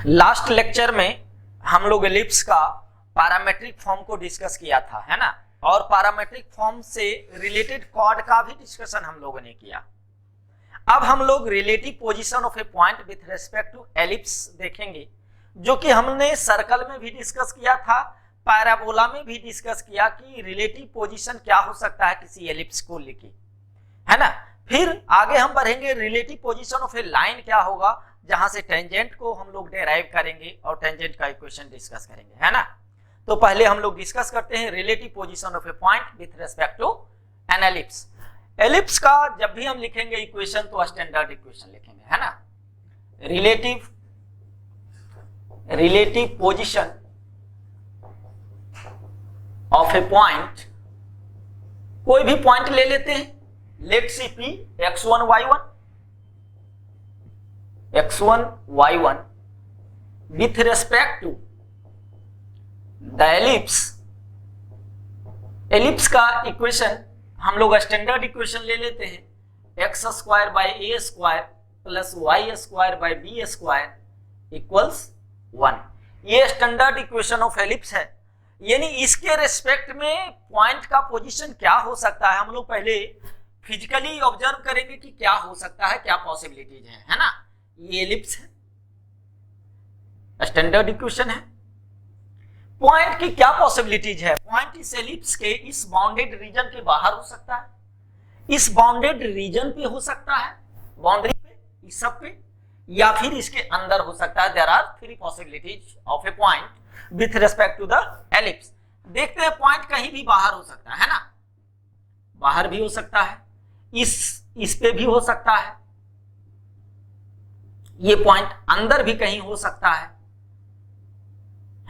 Last lecture में हम लोग एलिप्स का पैरामेट्रिक फॉर्म को डिस्कस किया था, है ना, और पैरामेट्रिक फॉर्म से रिलेटेड कॉर्ड का भी डिस्कशन हम लोगों ने किया। अब हम लोग relative position of a point with respect to ellipse देखेंगे, जो कि हमने सर्कल में भी डिस्कस किया था, पैराबोला में भी डिस्कस किया कि रिलेटिव पोजीशन क्या हो सकता है किसी एलिप्स को लेके, है ना। फिर आगे हम बढ़ेंगे, relative position of a line क्या होगा, जहां से टेंजेंट को हम लोग डेराइव करेंगे और टेंजेंट का इक्वेशन डिस्कस करेंगे, है ना। तो पहले हम लोग डिस्कस करते हैं relative position of a point with respect to an ellipse. Ellipse का जब भी हम लिखेंगे इक्वेशन तो स्टैंडर्ड इक्वेशन लिखेंगे, है ना। Relative position of a point, कोई भी पॉइंट ले लेते हैं, let's see P x1 y1 with respect to the ellipse का इक्वेशन हम लोग स्टैंडर्ड इक्वेशन ले लेते हैं, x square by A square plus Y square by B square equals 1। ये स्टैंडर्ड इक्वेशन ऑफ एलिप्स है, यानी इसके रेस्पेक्ट में पॉइंट का पोजीशन क्या हो सकता है, हम लोग पहले फिजिकली ऑब्जर्व करेंगे कि क्या हो सकता है, क्या पॉसिबिलिटीज है ना। ये एलिप्स है, स्टैंडर्ड इक्वेशन है। पॉइंट की क्या पॉसिबिलिटीज है, पॉइंट इस एलिप्स के इस बाउंडेड रीजन के बाहर हो सकता है, इस बाउंडेड रीजन पे हो सकता है, बाउंड्री पे, इस सब पे, या फिर इसके अंदर हो सकता है। There are 3 possibilities of a point with respect to the ellipse. देखते हैं, पॉइंट कहीं भी बाहर हो सकता है ना, बाहर भी हो सकता है, इस पे भी हो सकता है, ये पॉइंट अंदर भी कहीं हो सकता है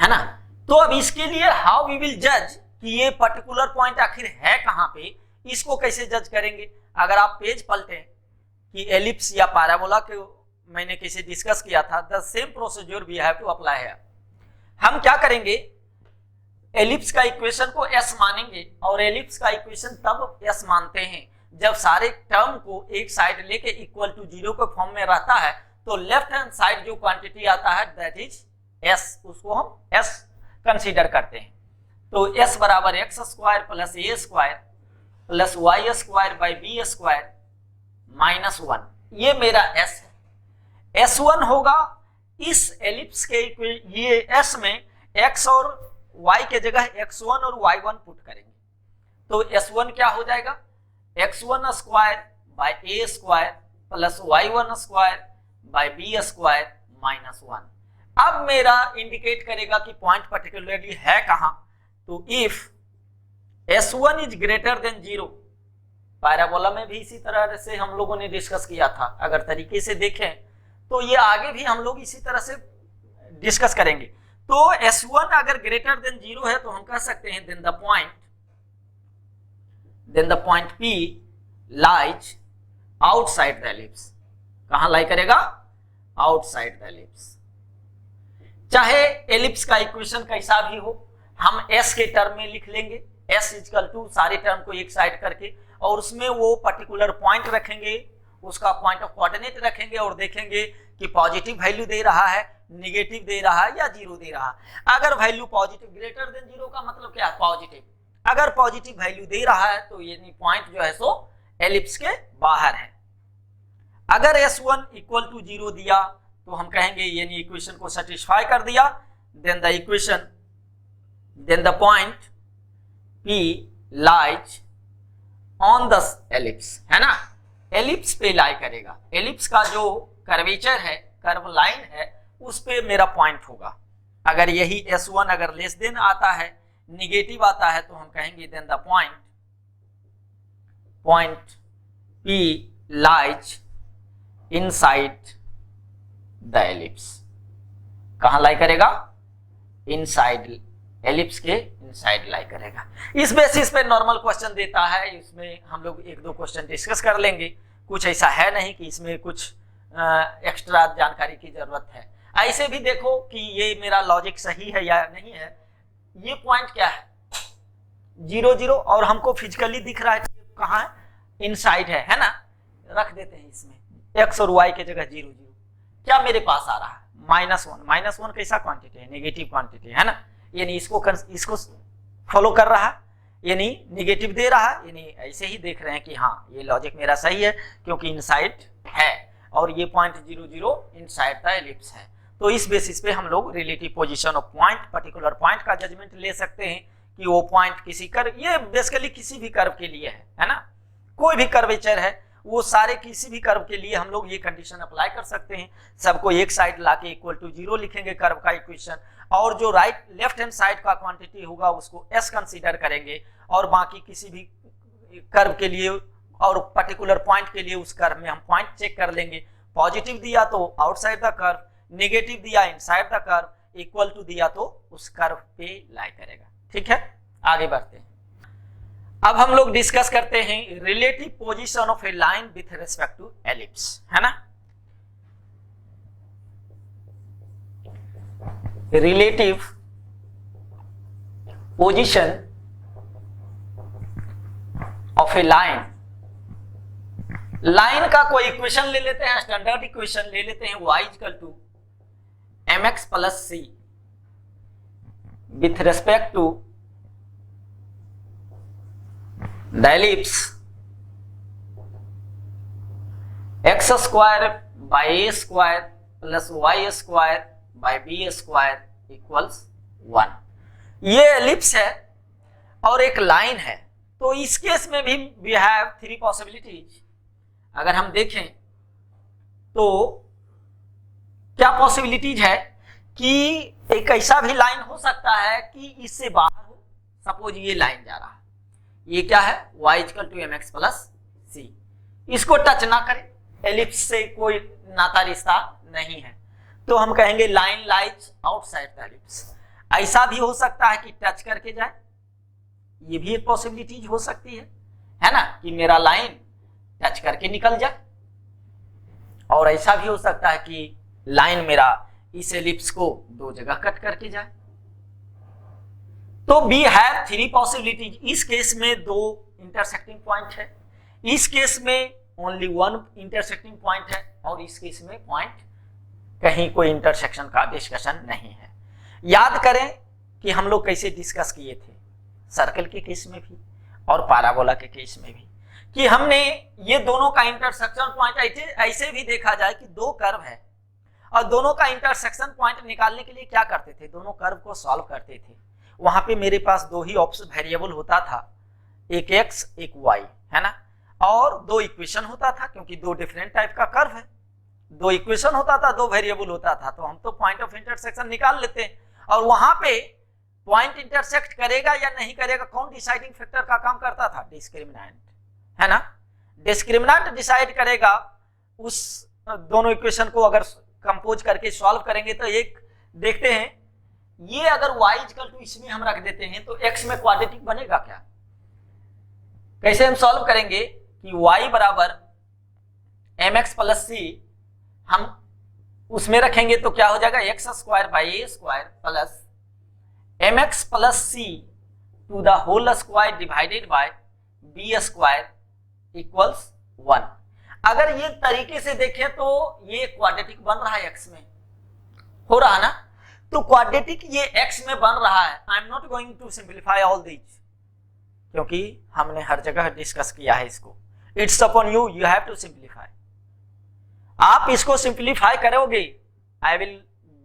ना। तो अब इसके लिए हाउ वी विल जज कि ये पर्टिकुलर पॉइंट आखिर है कहां पे, इसको कैसे जज करेंगे। अगर आप पेज पलटे कि एलिप्स या पैराबोला के मैंने कैसे डिस्कस किया था, the same procedure we have to apply है। हम क्या करेंगे, एलिप्स का इक्वेशन को s मानेंगे, और एलिप्स का इक्वेशन तब s मानते हैं जब सारे टर्म को एक साइड लेके इक्वल टू 0 के फॉर्म में रहता है, तो लेफ्ट हैंड साइड जो क्वांटिटी आता है दैट इज s, उसको हम s कंसीडर करते हैं। तो s बराबर x square plus A square plus Y square by B square minus 1, ये मेरा s है। s1 होगा इस एलिप्स के, ये s में x और y के जगह x1 और y1 पुट करेंगे, तो s1 क्या हो जाएगा, x1 square by A square plus y1 square by B square minus 1। अब मेरा इंडिकेट करेगा कि पॉइंट पर्टिकुलरली है कहां, तो if s1 is greater then 0, parabola में भी इसी तरह से हम लोगों ने डिस्कस किया था, अगर तरीके से देखें तो ये आगे भी हम लोग इसी तरह से डिस्कस करेंगे। तो s1 अगर ग्रेटर देन 0 है तो हम कह सकते हैं then the point P lies outside the ellipse. कहां लाई करेगा, आउटसाइड द एलिप्स। चाहे एलिप्स का इक्वेशन कैसा भी हो, हम s के टर्म में लिख लेंगे, s इक्वल टू सारे टर्म को एक साइड करके, और उसमें वो पर्टिकुलर पॉइंट रखेंगे, उसका पॉइंट ऑफ कोऑर्डिनेट रखेंगे और देखेंगे कि पॉजिटिव वैल्यू दे रहा है, निगेटिव दे रहा है या 0 दे रहा है। अगर वैल्यू पॉजिटिव ग्रेटर देन 0 का मतलब क्या है, पॉजिटिव। अगर पॉजिटिव वैल्यू दे रहा है तो यानी पॉइंट जो है सो एलिप्स के बाहर है। अगर s1 इक्वल टू 0 दिया तो हम कहेंगे यानी इक्वेशन को सेटिस्फाई कर दिया, then the point P lies on the ellipse, है ना, एलिप्स पे लाई करेगा। एलिप्स का जो कर्वेचर है, कर्व लाइन है, उस पे मेरा पॉइंट होगा। अगर यही s1 अगर लेस देन आता है, निगेटिव आता है, तो हम कहेंगे then the point P lies inside the ellipse. कहां लाई करेगा, इनसाइड, एलिप्स के इनसाइड लाई करेगा। इस बेसिस पे नॉर्मल क्वेश्चन देता है, इसमें हम लोग 1-2 क्वेश्चन डिस्कस कर लेंगे। कुछ ऐसा है नहीं कि इसमें कुछ एक्स्ट्रा जानकारी की जरूरत है। ऐसे भी देखो कि ये मेरा लॉजिक सही है या नहीं है। ये पॉइंट क्या है, 0 0, और हमको फिजिकली दिख रहा है कि कहाँ है, इनसाइड है ना। रख देते हैं इसमें x और y के जगह 0 0, क्या मेरे पास आ रहा है -1 कैसा क्वांटिटी है, नेगेटिव क्वांटिटी है ना, यानी इसको फॉलो कर रहा है, यानी नेगेटिव दे रहा है, यानी ऐसे ही देख रहे हैं कि हाँ ये लॉजिक मेरा सही है क्योंकि इनसाइड है और ये पॉइंट 0 0 इनसाइड द एलिप्स है। तो इस बेसिस पे हम लोग relative position of point, particular point का जजमेंट ले सकते हैं कि वो पॉइंट किसी कर्व, ये बेसिकली किसी भी कर्व के लिए है ना, कोई भी कर्वेचर है वो सारे किसी भी कर्व के लिए हम लोग ये कंडीशन अप्लाई कर सकते हैं। सबको एक साइड लाके इक्वल टू 0 लिखेंगे कर्व का इक्वेशन, और जो लेफ्ट हैंड साइड का क्वांटिटी होगा उसको s कंसीडर करेंगे, और बाकी किसी भी कर्व के लिए और पर्टिकुलर पॉइंट के लिए उस कर्व में हम पॉइंट चेक कर लेंगे, पॉजिटिव दिया तो आउटसाइड द कर्व, नेगेटिव दिया inside the curve, equal to दिया तो उस कर्व पे लाई करेगा। ठीक है, आगे बढ़ते हैं। अब हम लोग डिस्कस करते हैं relative position of a line with respect to ellipse, है ना। Relative position of a line, line का कोई इक्वेशन ले लेते हैं, स्टैंडर्ड इक्वेशन ले लेते हैं, y equal to mx plus c with respect to the ellipse x square by a square plus y square by b square equals 1। ये ellipse है और एक लाइन है, तो इस केस में भी वी हैव 3 पॉसिबिलिटीज। अगर हम देखें तो क्या पॉसिबिलिटीज है कि एक ऐसा भी लाइन हो सकता है कि इससे बाहर हो, सपोज ये लाइन जा रहा है, ये क्या है y equal to mx plus c, इसको टच ना करे, एलिप्स से कोई नाता रिश्ता नहीं है, तो हम कहेंगे line lies outside the ellipse. ऐसा भी हो सकता है कि टच करके जाए, ये भी एक पॉसिबिलिटीज हो सकती है ना, कि मेरा लाइन टच करके निकल जाए, और ऐसा भी हो सकता है कि लाइन मेरा इस एलिप्स को 2 जगह कट करके जाए। तो वी हैव 3 पॉसिबिलिटीज। इस केस में 2 इंटरसेक्टिंग पॉइंट है, इस केस में ओनली 1 इंटरसेक्टिंग पॉइंट है, और इस केस में पॉइंट कहीं कोई इंटरसेक्शन का डिस्कशन नहीं है। याद करें कि हम लोग कैसे डिस्कस किए थे सर्कल के केस में भी और पैराबोला के केस में भी, कि हमने ये दोनों का इंटरसेक्शन पॉइंट ऐसे भी देखा जाए कि 2 कर्व है और दोनों का इंटरसेक्शन पॉइंट निकालने के लिए क्या करते थे, दोनों कर्व को सॉल्व करते थे। वहां पे मेरे पास 2 ही ऑप्शन वेरिएबल होता था, एक x एक y, है ना, और 2 इक्वेशन होता था, क्योंकि 2 डिफरेंट टाइप का कर्व है, 2 इक्वेशन होता था, 2 वेरिएबल होता था, तो हम तो पॉइंट ऑफ इंटरसेक्शन निकाल लेते हैं। और वहां पे पॉइंट इंटरसेक्ट करेगा या नहीं करेगा, कौन डिसाइडिंग फैक्टर का काम करता था, डिस्क्रिमिनेंट, है ना। डिस्क्रिमिनेंट डिसाइड करेगा उस दोनों इक्वेशन को अगर कंपोज करके सॉल्व करेंगे। तो एक देखते हैं, ये अगर y इक्वल टू इसमें हम रख देते हैं तो x में क्वाड्रेटिक बनेगा क्या, कैसे हम सॉल्व करेंगे कि y बराबर mx प्लस c हम उसमें रखेंगे तो क्या हो जाएगा, x square by A square plus mx plus c to the whole square divided by b square equals 1। अगर ये तरीके से देखें तो ये क्वाड्रेटिक बन रहा है, x में हो रहा ना, तो क्वाड्रेटिक ये x में बन रहा है। I am not going to simplify all this, क्योंकि हमने हर जगह डिस्कस किया है इसको। It's upon you, you have to simplify. आप इसको सिंप्लीफाई करोगे, I will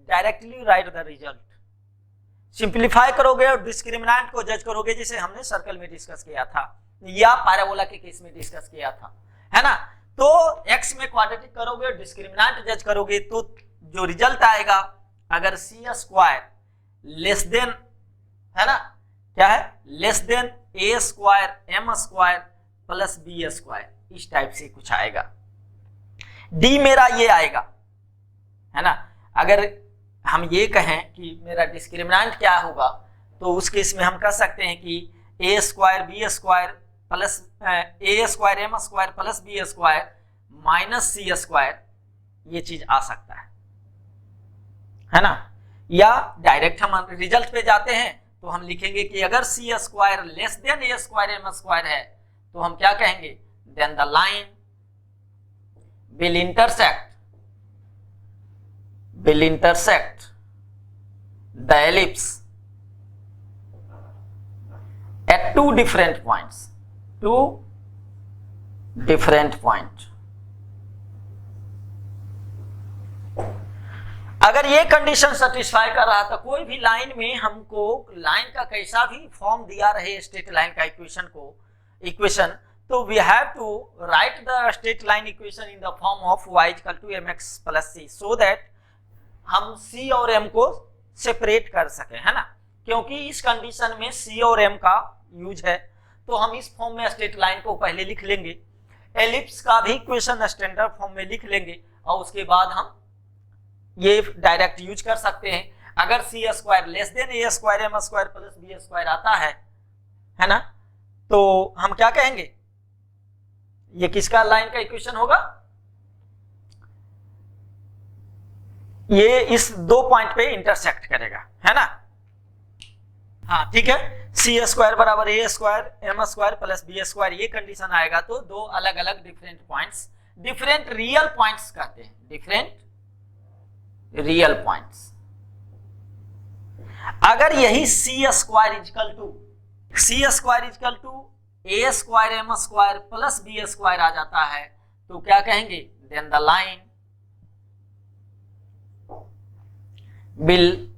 directly write the result. Simplify करोगे और डिस्क्रिमिनेंट को जज करोगे, जैसे हमने सर्कल में डिस्कस किया था या पैराबोला के केस में डिस्कस किया था, है ना। तो x में क्वाड्रेटिक करोगे और डिस्क्रिमिनेंट जज करोगे तो जो रिजल्ट आएगा, अगर c स्क्वायर लेस देन, है ना, क्या है, less than a square m square plus b square, इस टाइप से कुछ आएगा। d मेरा ये आएगा, है ना। अगर हम ये कहें कि मेरा डिस्क्रिमिनेंट क्या होगा, तो उस केस में हम कह सकते हैं कि a square b square plus a square m square plus b square minus c square, ये चीज आ सकता है ना। या डायरेक्ट हम रिजल्ट पे जाते हैं तो हम लिखेंगे कि अगर c square less than a square m square है तो हम क्या कहेंगे, then the line will intersect the ellipse at two different points. अगर ये कंडीशन सेटिस्फाई कर रहा था, कोई भी लाइन में हमको लाइन का कैसा भी फॉर्म दिया रहे स्ट्रेट लाइन का इक्वेशन, तो we have to write the straight line equation in the form of y equal to mx plus c, so that हम c और m को सेपरेट कर सके, है ना। क्योंकि इस कंडीशन में c और m का यूज है, तो हम इस फॉर्म में स्ट्रेट लाइन को पहले लिख लेंगे, एलिप्स का भी इक्वेशन स्टैंडर्ड फॉर्म में लिख लेंगे, और उसके बाद हम ये डायरेक्ट यूज कर सकते हैं। अगर C square less than A square M square plus B square आता है ना, तो हम क्या कहेंगे, ये किसका लाइन का इक्वेशन होगा, ये इस दो पॉइंट पे इंटरसेक्ट करेगा, है ना। हाँ ठीक है, सी स्क्वायर बराबर A square M square plus B square, ये कंडीशन आएगा तो दो अलग अलग different points, different real points कहते हैं, डिफरेंट रियल पॉइंट्स। अगर यही C square equal to A square M square plus B square आ जाता है, तो क्या कहेंगे, then the line will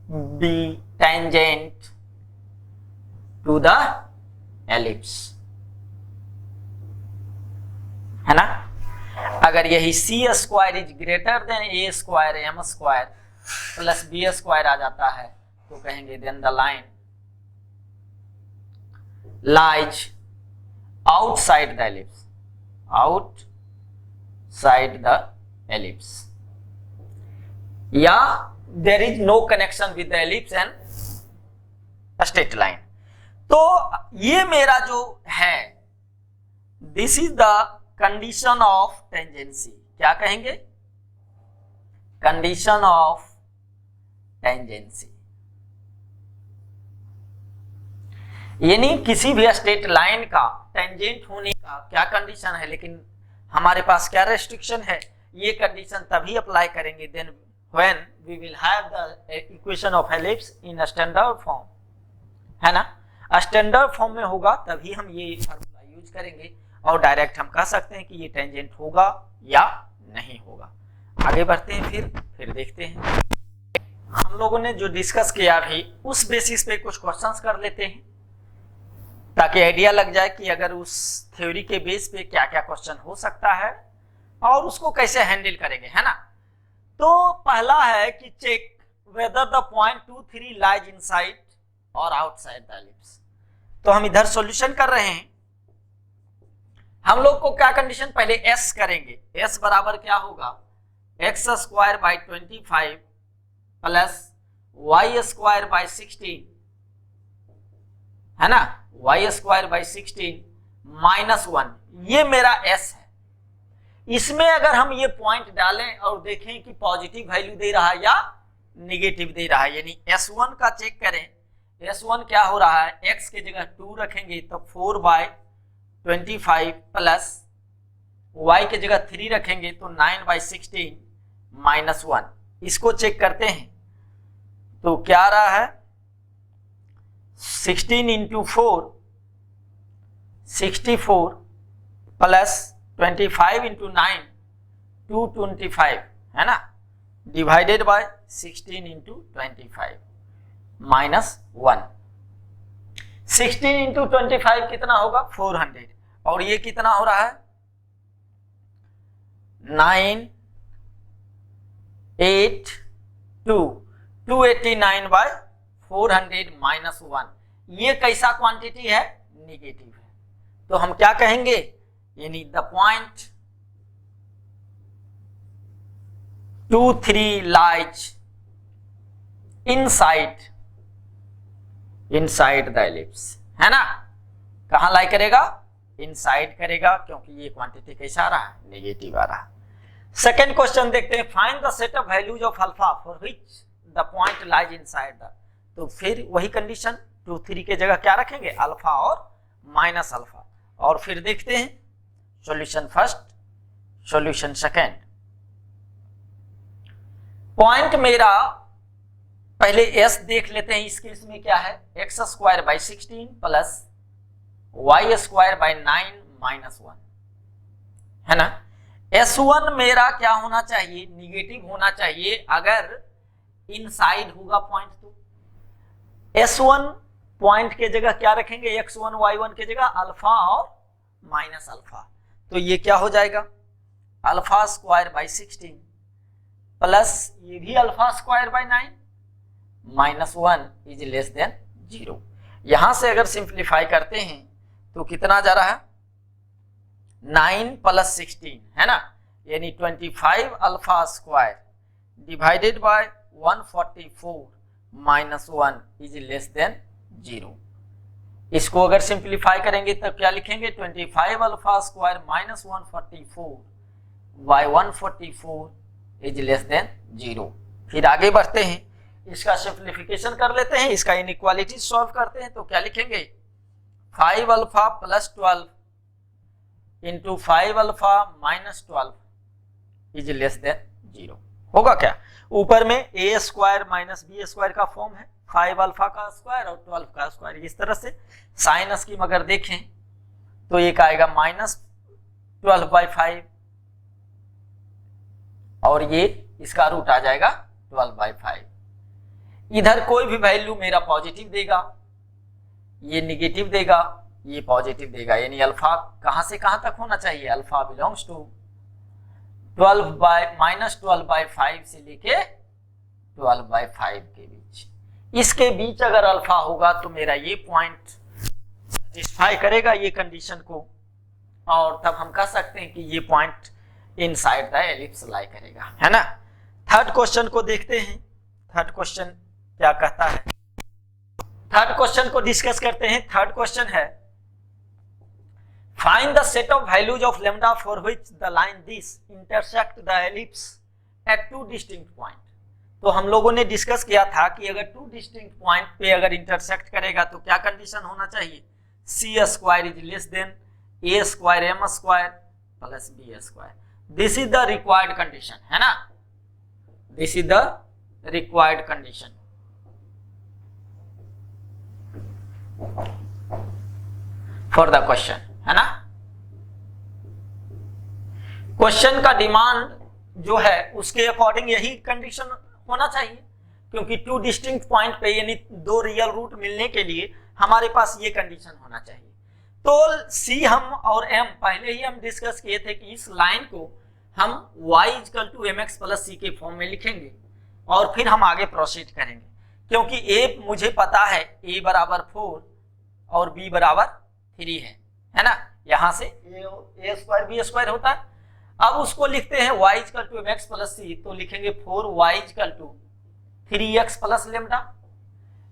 be tangent to the ellipse, है ना। अगर यही C square is greater than A square M square plus B square आ जाता है, तो कहेंगे then the line lies outside the ellipse, या there is no connection with the ellipse and straight line. तो ये मेरा जो है, this is the condition of tangency, क्या कहेंगे, कंडीशन ऑफ टेंजेंसी, यानी किसी भी स्ट्रेट लाइन का टेंजेंट होने का क्या कंडीशन है, लेकिन हमारे पास क्या रेस्ट्रिक्शन है, ये कंडीशन तभी अप्लाई करेंगे then when we will have the equation of ellipse in standard form, है ना। स्टैंडर्ड फॉर्म में होगा तभी हम ये फार्मूला यूज करेंगे, और डायरेक्ट हम कह सकते हैं कि ये टेंजेंट होगा या नहीं होगा। आगे बढ़ते हैं, फिर देखते हैं। हम लोगों ने जो डिस्कस किया अभी, उस बेसिस पे कुछ क्वेश्चंस कर लेते हैं, ताकि आइडिया लग जाए कि अगर उस थ्योरी के बेस पे क्या क्या क्वेश्चन हो सकता है और उसको कैसे हैंडल करेंगे, है ना। तो पहला है कि check whether the point 2, 3 lies inside और आउटसाइड द एलिप्स। तो हम इधर सॉल्यूशन कर रहे हैं, हम लोग को क्या कंडीशन, पहले s करेंगे, s बराबर क्या होगा, X square by 25 plus Y square by 16, है ना, वाई स्क्वायर बाई 16 माइनस 1, ये मेरा s है। इसमें अगर हम ये पॉइंट डालें और देखें कि पॉजिटिव वैल्यू दे रहा है या निगेटिव दे रहा है, यानी s1 का चेक करें, s1 क्या हो रहा है, x के जगह 2 रखेंगे तो 4/25 प्लस y के जगह 3 रखेंगे तो 9/16 माइनस 1, इसको चेक करते हैं तो क्या आ रहा है, 16 इंटू 4 64 प्लस 25 इंटू 9 225, है ना, divided by 16 into 25 minus 1। 16 into 25 कितना होगा, 400, और ये कितना हो रहा है, 289 बाय 400 माइनस 1, ये कैसा क्वांटिटी है, निगेटिव है। तो हम क्या कहेंगे, यानी the point 2, 3 lies inside the ellipse, है ना। कहां लाई करेगा, इनसाइड करेगा, क्योंकि ये क्वांटिटी कैसा आ रहा है, नेगेटिव आ रहा है। सेकेंड क्वेश्चन देखते हैं, find the set of values of alpha for which the point lies inside the. तो फिर वही कंडीशन, 2, 3 के जगह क्या रखेंगे, अल्फा और माइनस अल्फा, और फिर देखते हैं solution. First solution second. Point मेरा पहले एस देख लेते हैं। इस केस में क्या है, X square by 16 plus Y square by 9 minus 1 है ना। S1 मेरा क्या होना चाहिए, निगेटिव होना चाहिए अगर इनसाइड होगा पॉइंट। तो S1 पॉइंट के जगह क्या रखेंगे, x1 y1 के जगह अल्फा और माइनस अल्फा। तो ये क्या हो जाएगा, अल्फा स्क्वायर बाई 16 प्लस ये भी alpha square by 9 minus 1 is less than 0। यहां से अगर सिंप्लीफाई करते हैं तो कितना जा रहा है, 9 प्लस 16 है ना, यानी 25 alpha square divided by 144 minus 1 is less than 0। इसको अगर सिंप्लीफाई करेंगे तब क्या लिखेंगे, 25 alpha square minus 144 by 144 is less than 0। फिर आगे बढ़ते हैं, इसका सिंप्लीफिकेशन कर लेते हैं, इसका इनइक्वालिटी सॉल्व करते हैं। तो क्या लिखेंगे, 5 alpha plus 12 into 5 alpha minus 12 is less than 0 होगा क्या। ऊपर में ए स्क्वायर माइनस बी स्क्वायर का फॉर्म है, 5 अल्फा का स्क्वायर और 12 का स्क्वायर। इस तरह से साइन स्कीम अगर देखें तो एक आएगा माइनस 12/5 और ये इसका रूट आ जाएगा 12/5। इधर कोई भी वैल्यू मेरा पॉजिटिव देगा, ये निगेटिव देगा, ये पॉजिटिव देगा, यानी अल्फा कहां से कहां तक होना चाहिए, अल्फा बिलोंग्स टू -12/5 से लेके 12/5 के बीच। इसके बीच अगर अल्फा होगा तो मेरा ये पॉइंट सेटिस्फाई करेगा ये कंडीशन को, और तब हम कह सकते हैं कि ये पॉइंट इनसाइड द एलिप्स लाई करेगा, है ना। थर्ड क्वेश्चन को देखते हैं, थर्ड क्वेश्चन क्या कहता है। थर्ड क्वेश्चन को डिस्कस करते हैं। थर्ड क्वेश्चन है, find the set of values of lambda for which the line this intersect the ellipse at two distinct point. तो हम लोगों ने डिस्कस किया था कि अगर टू डिस्टिंक्ट पॉइंट पे अगर इंटरसेक्ट करेगा तो क्या कंडीशन होना चाहिए, C square is less than A square M square plus B square. This is the required condition, है ना, this is the required condition. For the question, है ना। क्वेश्चन का डिमांड जो है उसके अकॉर्डिंग यही कंडीशन होना चाहिए, क्योंकि टू डिस्टिंक्ट पॉइंट पे यानी दो रियल रूट मिलने के लिए हमारे पास ये कंडीशन होना चाहिए। तो सी हम और एम पहले ही हम डिस्कस किए थे कि इस लाइन को हम y = mx + c के फॉर्म में लिखेंगे और फिर हम आगे प्रोसीड करेंगे, क्योंकि a मुझे पता है a = 4 और b = 3 है ना। यहां से a स्क्वायर b स्क्वायर होता है। अब उसको लिखते हैं y = mx + c, तो लिखेंगे 4y = 3x + लैम्डा,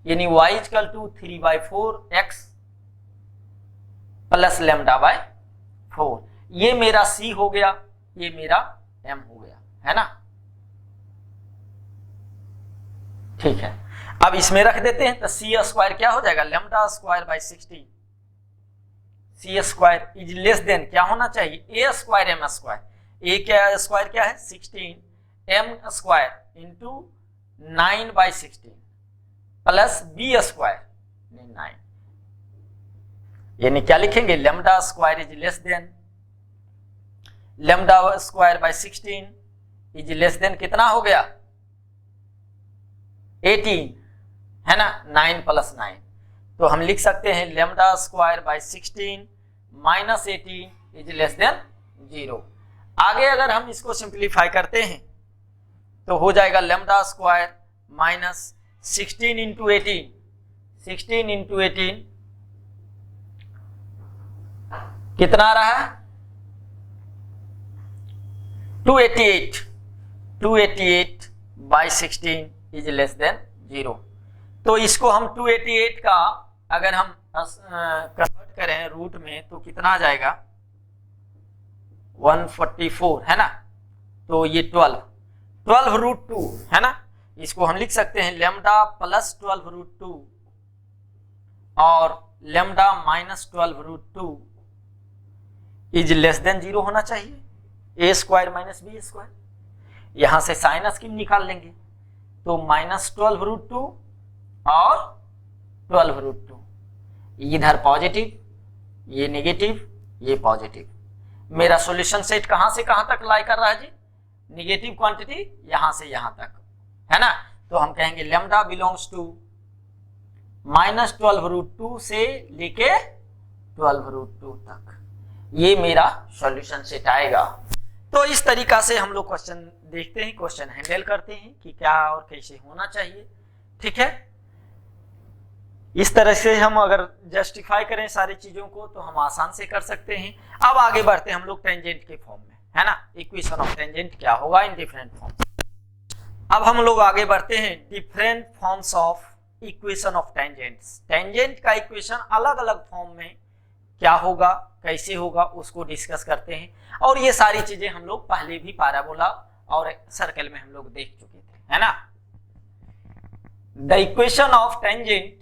यानी y = 3/4x प्लस λ/4। ये मेरा c हो गया, ये मेरा m हो गया, है ना। ठीक है, अब इसमें रख देते हैं तो c स्क्वायर क्या हो जाएगा, λ²/16। c square is less than क्या होना चाहिए, a square m square. a क्या स्क्वायर क्या है 16, m square into 9/16 plus b square 9, यानी क्या लिखेंगे, λ² is less than λ²/16 is less than कितना हो गया 18, है ना, 9 + 9। तो हम लिख सकते हैं λ²/16 - 18 इज लेस देन 0। आगे अगर हम इसको सिंप्लीफाई करते हैं तो हो जाएगा λ² - 16 × 18, 16 × 18 कितना रहा 288, 288/16 इज लेस देन 0। तो इसको हम 288 का अगर हम कन्वर्ट करें रूट में तो कितना आ जाएगा 144, है ना। तो ये 12√2 है ना, इसको हम लिख सकते हैं λ + 12√2 और λ - 12√2 इज लेस देन 0 होना चाहिए। ए स्क्वायर माइनस बी स्क्वायर, यहां से साइन स्कीम निकाल लेंगे तो -12√2 और 12√2, इधर पॉजिटिव, ये नेगेटिव, ये पॉजिटिव। मेरा सॉल्यूशन सेट कहां से कहां तक लाई कर रहा है जी? नेगेटिव क्वांटिटी यहां से यहां तक, है ना। तो हम कहेंगे लैम्डा बिलोंग्स टू -12√2 से लेके 12√2 तक, ये मेरा सॉल्यूशन सेट आएगा। तो इस तरीका से हम लोग क्वेश्चन देखते हैं, क्वेश्चन हैंडल करते हैं कि क्या और कैसे होना चाहिए, ठीक है। इस तरह से हम अगर जस्टिफाई करें सारी चीजों को तो हम आसान से कर सकते हैं। अब आगे बढ़ते हैं हम लोग टेंजेंट के फॉर्म में, है ना। इक्वेशन ऑफ टेंजेंट क्या होगा इन डिफरेंट फॉर्म। अब हम लोग आगे बढ़ते हैं different forms of equation of tangents. Tangent का इक्वेशन अलग अलग फॉर्म में क्या होगा, कैसे होगा, उसको डिस्कस करते हैं। और ये सारी चीजें हम लोग पहले भी पैराबोला और सर्कल में हम लोग देख चुके थे, है ना। The equation of tangent,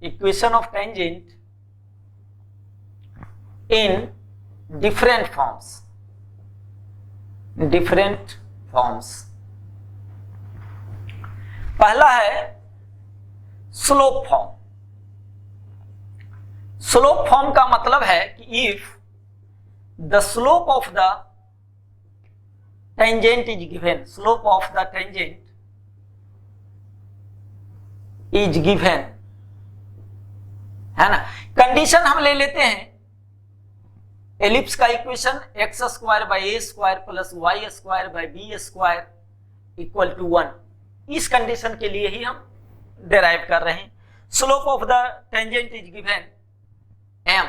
equation of tangent in different forms, different forms. पहला है स्लोप फॉर्म। स्लोप फॉर्म का मतलब है कि if the slope of the tangent is given, slope of the tangent is given, है ना। कंडीशन हम ले लेते हैं एलिप्स का equation x² by a² plus y² by b² equal to 1। इस कंडीशन के लिए ही हम डेराइव कर रहे हैं। Slope of the tangent is given m,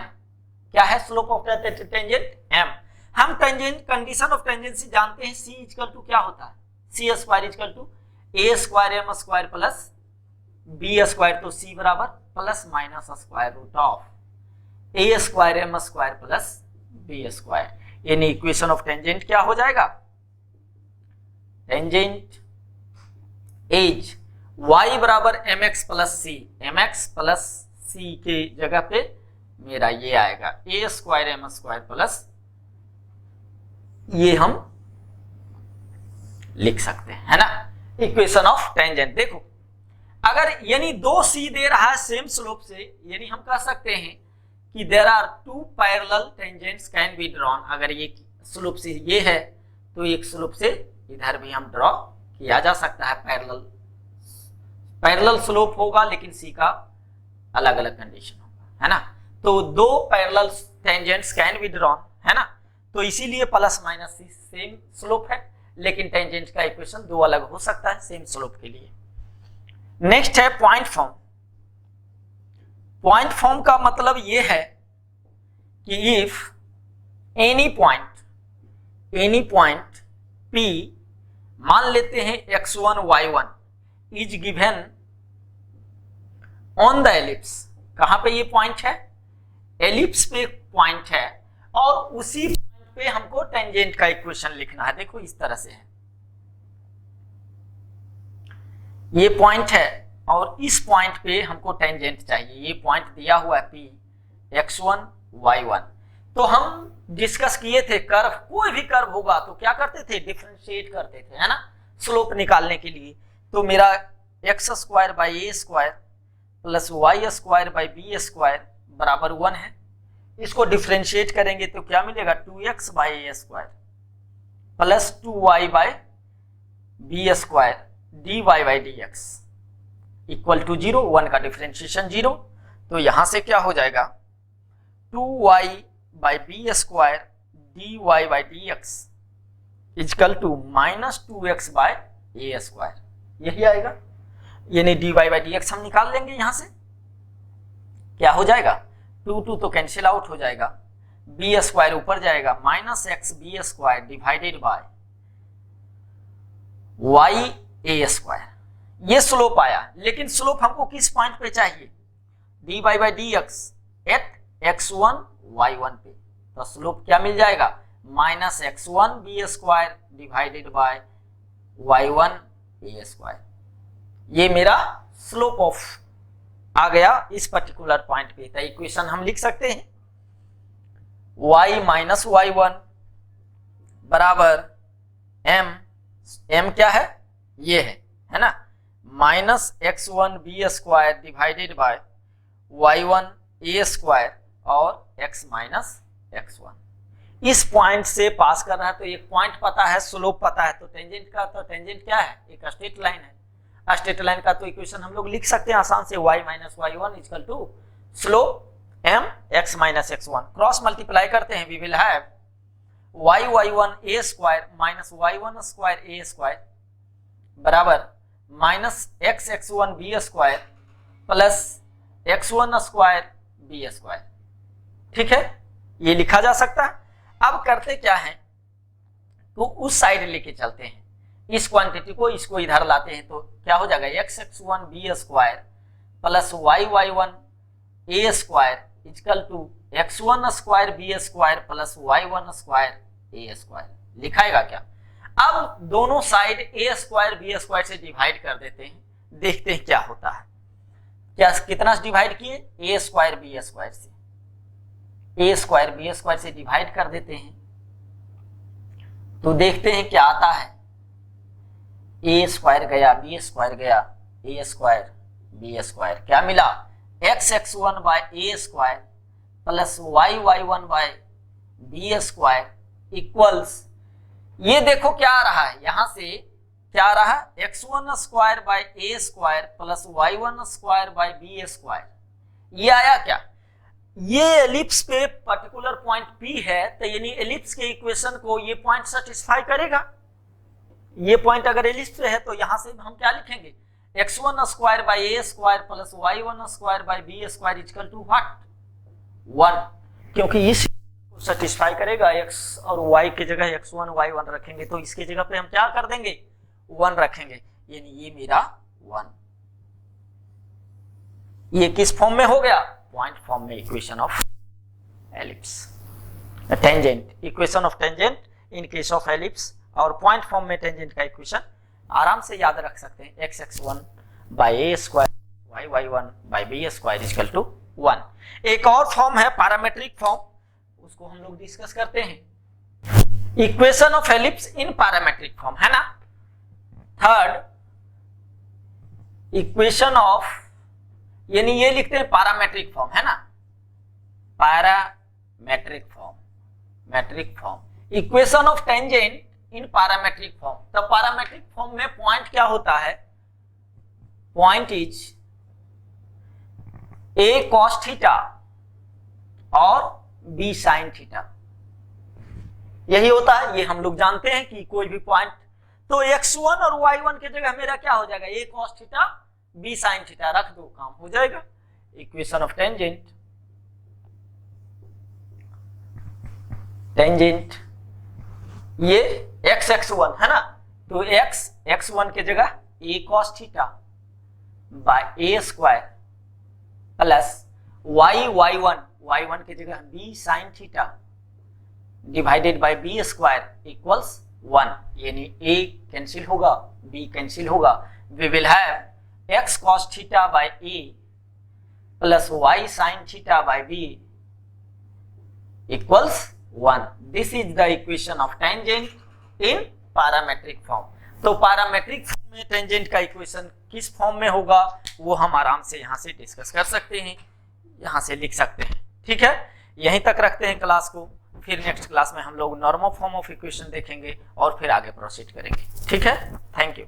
क्या है slope of the tangent? m। हम टेंजेंट, कंडीशन ऑफ टेंजेंसी जानते हैं, c इक्वल टू क्या होता है? c² equal to a² m² plus b², तो c बराबर plus minus square root of a² m² plus b²। यानी इक्वेशन ऑफ टेंजेंट क्या हो जाएगा? टेंजेंट एज y बराबर mx plus c, mx plus c के जगह पे मेरा ये आएगा a² m² प्लस, ये हम लिख सकते हैं, है ना, इक्वेशन ऑफ टेंजेंट। देखो अगर यानी 2c दे रहा है सेम स्लोप से, यानी हम कह सकते हैं कि there are 2 parallel tangents can be drawn. अगर ये स्लोप से ये है तो एक स्लोप से इधर भी हम ड्रॉ किया जा सकता है। पैरेलल स्लोप होगा लेकिन c का अलग अलग कंडीशन होगा, है ना। तो 2 parallel tangents can be drawn, है ना। तो इसीलिए plus minus c same slope है, लेकिन टेंजेंट का इक्वेशन 2 अलग हो सकता है सेम स्लोप के लिए। नेक्स्ट है पॉइंट फॉर्म। पॉइंट फॉर्म का मतलब यह है कि इफ एनी पॉइंट P, मान लेते हैं x1 y1 is given on the ellipse. कहां पे ये पॉइंट है? एलिप्स पे पॉइंट है, और उसी पॉइंट पे हमको टेंजेंट का इक्वेशन लिखना है। देखो इस तरह से है, ये पॉइंट है और इस पॉइंट पे हमको टेंजेंट चाहिए। ये पॉइंट दिया हुआ है P, x1 y1। तो हम डिस्कस किए थे कर्व, कोई भी कर्व होगा तो क्या करते थे? डिफरेंशिएट करते थे, है ना, स्लोप निकालने के लिए। तो मेरा x² by a² plus y² by b² बराबर 1 है। इसको डिफरेंशिएट करेंगे तो क्या मिलेगा? 2x by a² plus 2y by b² dy by dx equal to 0। 1 का डिफरेंशिएशन 0, तो यहां से क्या हो जाएगा? 2y by b² dy by dx equal to minus 2x by a², यही आएगा। यानी dy बाई dx हम निकाल लेंगे, यहां से क्या हो जाएगा? 2 तो कैंसिल आउट हो जाएगा, b² ऊपर जाएगा, minus x b² divided by y a²। ये स्लोप आया, लेकिन स्लोप हमको किस पॉइंट पे चाहिए? dy by dx eight x1 y1 पे। तो स्लोप क्या मिल जाएगा? Minus x1 b² divided by y1 a²। ये मेरा स्लोप ऑफ आ गया इस पर्टिकुलर पॉइंट पे। तो इक्वेशन हम लिख सकते हैं y माइनस y1 बराबर m क्या है, ये है ना, minus x1 b square divided bye y1 a square और x माइनस x1। इस पॉइंट से पास कर रहा है तो एक पॉइंट पता है, स्लोप पता है, तो टेंजेंट का, तो टेंजेंट क्या है, एक स्ट्रेट लाइन है। स्ट्रेट लाइन का तो इक्वेशन हम लोग लिख सकते हैं आसान से, y minus y1 equal to slope m x minus x1। Cross multiply करते हैं, we will have y1 a square minus y1 square a square बराबर minus x1 b square plus x1 square b square. ठीक है, ये लिखा जा सकता है। अब करते क्या है, तो उस साइड लेके चलते हैं, इस क्वांटिटी को, इसको इधर लाते हैं, तो क्या हो जाएगा, x1 b square plus y1 a square equal to x1 square b square plus y1 square a square. लिखाएगा क्या, अब दोनों side a square b square से डिवाइड कर देते हैं, देखते हैं क्या होता है। क्या कितना डिवाइड किए, a स्क्वायर b स्क्वायर से, a स्क्वायर b स्क्वायर से डिवाइड कर देते हैं, तो देखते हैं क्या आता है। a स्क्वायर गया, b स्क्वायर गया, a स्क्वायर b स्क्वायर, क्या मिला, x1 by a square plus y1 by b square equals, ये देखो क्या आ रहा है, यहां से क्या आ रहा है, x1 square by a square plus y1 square by b square. ये आया क्या, ये एलिप्स पे पर्टिकुलर पॉइंट P है, तो यानी एलिप्स के इक्वेशन को ये पॉइंट सेटिस्फाई करेगा। ये पॉइंट अगर एलिप्स पे है तो यहां से हम क्या लिखेंगे, x1 square by a square plus y1 square by b square equal to what, 1, क्योंकि इस को सेटिस्फाई करेगा। x और y की जगह x1 y1 रखेंगे तो इसकी जगह पे हम क्या कर देंगे, 1 रखेंगे, यानी ये मेरा 1। ये किस फॉर्म में हो गया, पॉइंट फॉर्म में, equation of ellipse, tangent, equation of tangent in case of ellipse, और पॉइंट फॉर्म में टेंजेंट का इक्वेशन आराम से याद रख सकते हैं, x1 by a square y1 by b square equal to 1। एक और फॉर्म है पैरामेट्रिक फॉर्म, उसको हम लोग डिस्कस करते हैं, equation of ellipse in parametric form, है ना। थर्ड, इक्वेशन ऑफ, यानी ये लिखते हैं पैरामेट्रिक फॉर्म, है ना, parametric form, metric form, equation of tangent in parametric form. तो पैरामेट्रिक फॉर्म में पॉइंट क्या होता है, point is a cos theta और b sin थीटा, यही होता है। ये हम लोग जानते हैं कि कोई भी पॉइंट, तो x1 और y1 की जगह मेरा क्या हो जाएगा, a cos theta b sin theta रख दो, काम हो जाएगा। इक्वेशन ऑफ टेंजेंट, टेंजेंट ये x1 है ना, तो x1 की जगह a cos theta by a square plus y1 की जगह b sin theta divided by b square equals 1, यानी a कैंसिल होगा, b कैंसिल होगा, we will have x cos theta by a plus y sin theta by b equals 1। This is the equation of tangent in parametric form. तो parametric form में tangent का equation किस form में होगा, वो हम आराम से यहाँ से डिस्कस कर सकते हैं, यहाँ से लिख सकते हैं। ठीक है, यहीं तक रखते हैं क्लास को, फिर नेक्स्ट क्लास में हम लोग नॉर्मल फॉर्म ऑफ इक्वेशन देखेंगे और फिर आगे प्रोसीड करेंगे। ठीक है, थैंक यू।